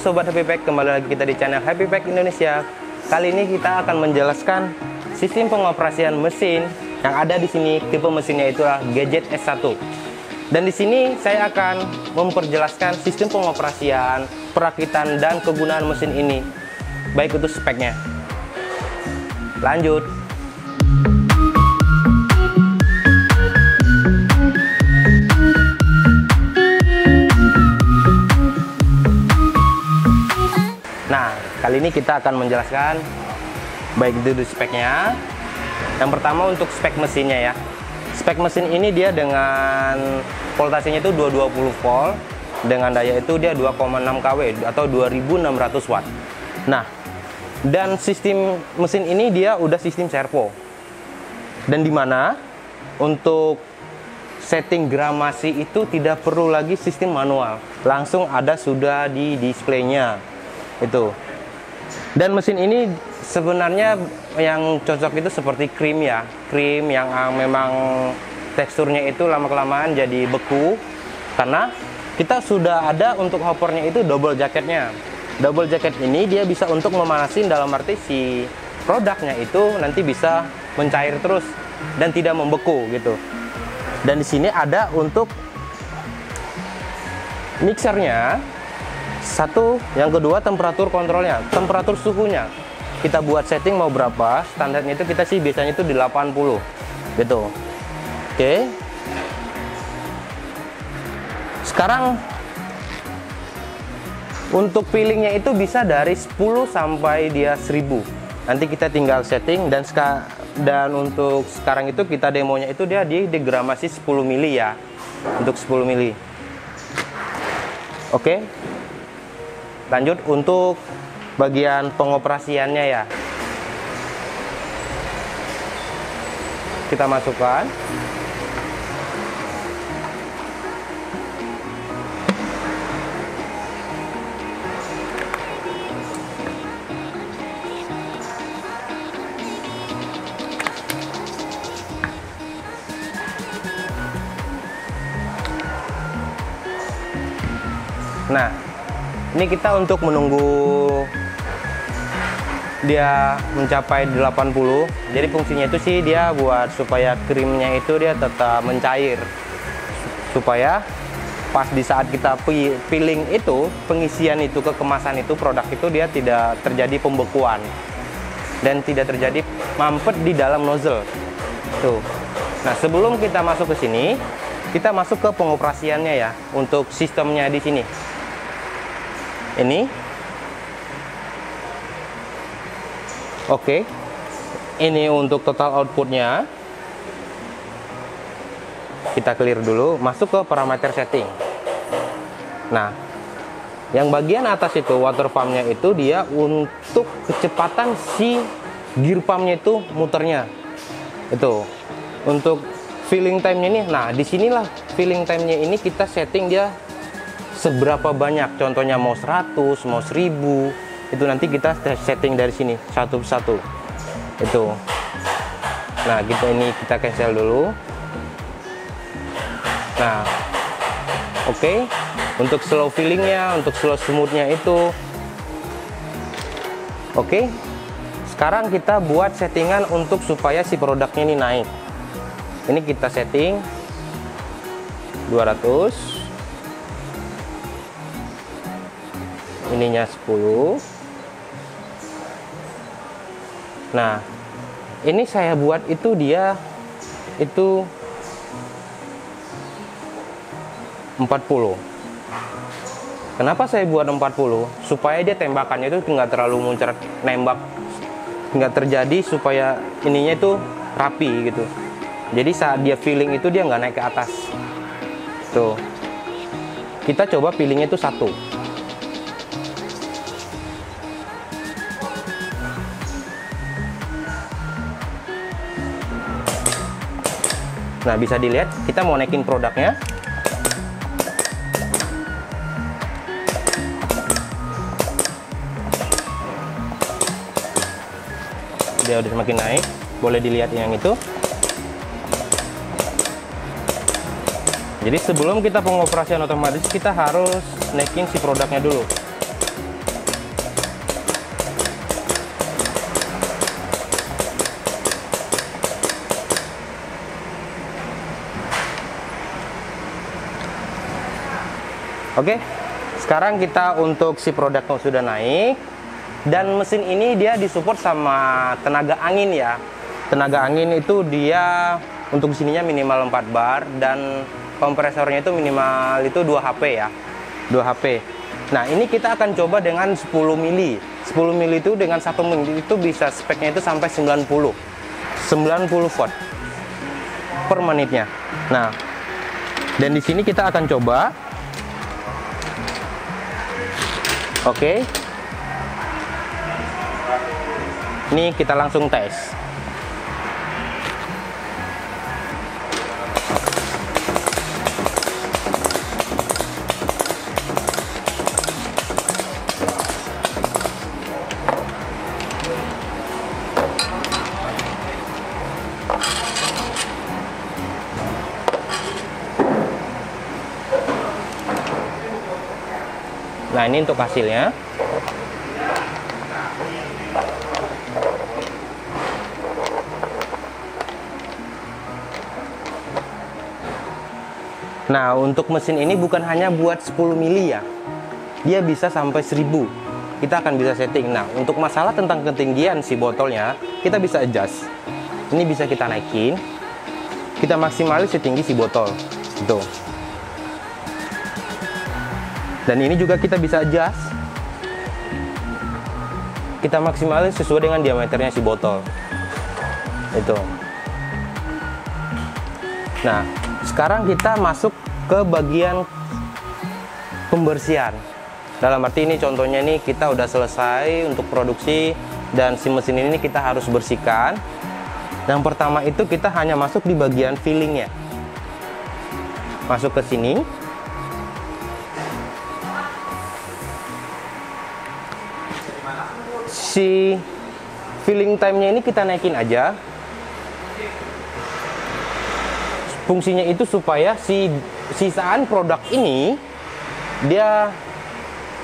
Sobat Happy Pack, kembali lagi kita di channel Happy Pack Indonesia. Kali ini kita akan menjelaskan sistem pengoperasian mesin yang ada di sini. Tipe mesinnya itulah Gadget S1. Dan di sini saya akan memperjelaskan sistem pengoperasian, perakitan dan kegunaan mesin ini, baik itu speknya. Lanjut. Nah, kali ini kita akan menjelaskan baik itu di speknya. Yang pertama untuk spek mesinnya ya. Spek mesin ini dia dengan voltasenya itu 220 volt, dengan daya itu dia 2,6 kW atau 2600 watt. Nah, dan sistem mesin ini dia udah sistem servo. Dan dimana untuk setting gramasi itu tidak perlu lagi sistem manual, langsung ada sudah di displaynya itu. Dan mesin ini sebenarnya yang cocok itu seperti krim ya, krim yang memang teksturnya itu lama-kelamaan jadi beku, karena kita sudah ada untuk hoppernya itu double jacketnya. Double jacket ini dia bisa untuk memanasin, dalam arti si produknya itu nanti bisa mencair terus dan tidak membeku gitu. Dan di sini ada untuk mixernya satu, yang kedua temperatur kontrolnya, temperatur suhunya. Kita buat setting mau berapa, standarnya itu kita sih biasanya itu di 80 gitu. Oke. Sekarang untuk peelingnya itu bisa dari 10 sampai dia 1000. Nanti kita tinggal setting. Dan untuk sekarang itu kita demonya itu dia di gramasi 10 mili ya, untuk 10 mili. Oke. Lanjut untuk bagian pengoperasiannya ya. Kita masukkan. Nah, ini kita untuk menunggu dia mencapai 80. Jadi fungsinya itu sih dia buat supaya krimnya itu dia tetap mencair, supaya pas di saat kita peeling itu, pengisian itu ke kemasan itu, produk itu dia tidak terjadi pembekuan dan tidak terjadi mampet di dalam nozzle tuh. Nah, sebelum kita masuk ke sini, kita masuk ke pengoperasiannya ya. Untuk sistemnya di sini ini oke. Ini untuk total outputnya. Kita clear dulu, masuk ke parameter setting. Nah, yang bagian atas itu water pumpnya itu dia untuk kecepatan si gear pumpnya itu muternya. Itu untuk filling time-nya ini. Nah, disinilah filling time-nya ini kita setting dia seberapa banyak. Contohnya mau 100, mau 1000. Itu nanti kita setting dari sini satu persatu itu. Nah, kita cancel dulu. Nah, oke. Untuk slow fillingnya, untuk slow smoothnya itu oke. Sekarang kita buat settingan untuk supaya si produknya ini naik. Ini kita setting 200, ininya 10. Nah, ini saya buat itu dia itu 40. Kenapa saya buat 40? Supaya dia tembakannya itu nggak terlalu muncrat nembak, nggak terjadi, supaya ininya itu rapi gitu. Jadi saat dia filling itu dia nggak naik ke atas. Tuh. Kita coba fillingnya itu 1. Nah, bisa dilihat kita mau naikin produknya. Dia udah semakin naik. Boleh dilihat yang itu. Jadi sebelum kita pengoperasian otomatis, kita harus naikin si produknya dulu. Oke, sekarang kita untuk si produknya sudah naik, dan mesin ini dia disupport sama tenaga angin ya. Tenaga angin itu dia untuk sininya minimal 4 bar, dan kompresornya itu minimal itu 2 HP ya, 2 HP. Nah ini kita akan coba dengan 10 mili. 10 mili itu dengan 1 mili itu bisa speknya itu sampai 90 watt per menitnya. Nah, dan di sini kita akan coba. Oke. Ini kita langsung tes. Nah, ini untuk hasilnya. Nah, untuk mesin ini bukan hanya buat 10 mili ya. Dia bisa sampai 1000. Kita akan bisa setting. Nah, untuk masalah tentang ketinggian si botolnya, kita bisa adjust. Ini bisa kita naikin. Kita maksimalis setinggi si botol. Tuh. Dan ini juga kita bisa adjust. Kita maksimalin sesuai dengan diameternya si botol. Itu. Nah, sekarang kita masuk ke bagian pembersihan. Dalam arti ini contohnya nih kita udah selesai untuk produksi, dan si mesin ini kita harus bersihkan. Yang pertama itu kita hanya masuk di bagian fillingnya. Masuk ke sini. Si filling time-nya ini kita naikin aja. Fungsinya itu supaya si sisaan produk ini dia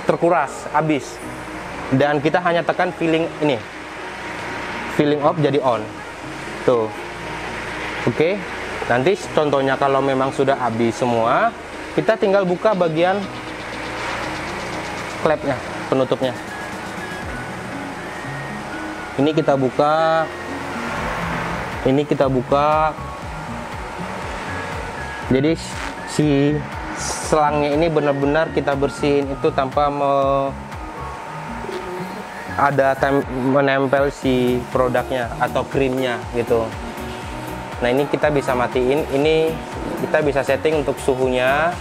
terkuras habis, dan kita hanya tekan filling ini, filling off jadi on. Tuh. Oke. Nanti contohnya kalau memang sudah habis semua, kita tinggal buka bagian klepnya, penutupnya. Ini kita buka, ini kita buka. Jadi si selangnya ini benar-benar kita bersihin itu tanpa menempel si produknya atau krimnya gitu. Nah ini kita bisa matiin, ini kita bisa setting untuk suhunya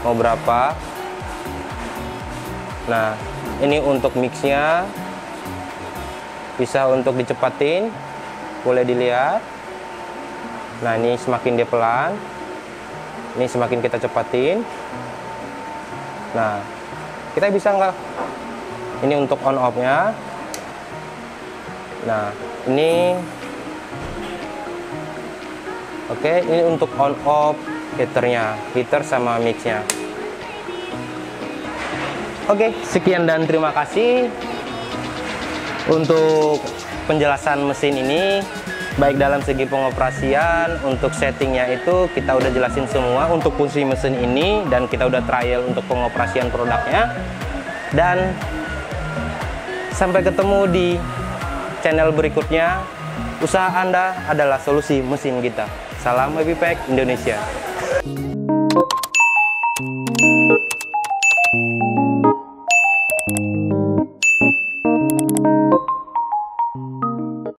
mau berapa. Nah ini untuk mixnya. Bisa untuk dicepatin, boleh dilihat. Nah ini semakin dia pelan, ini semakin kita cepatin. Nah kita bisa nggak, ini untuk on off nya. Nah ini oke, ini untuk on off heaternya, heater sama mixnya. Oke, sekian dan terima kasih untuk penjelasan mesin ini, baik dalam segi pengoperasian. Untuk settingnya itu kita udah jelasin semua untuk fungsi mesin ini, dan kita udah trial untuk pengoperasian produknya. Dan sampai ketemu di channel berikutnya. Usaha Anda adalah solusi mesin kita. Salam Happy Pack Indonesia.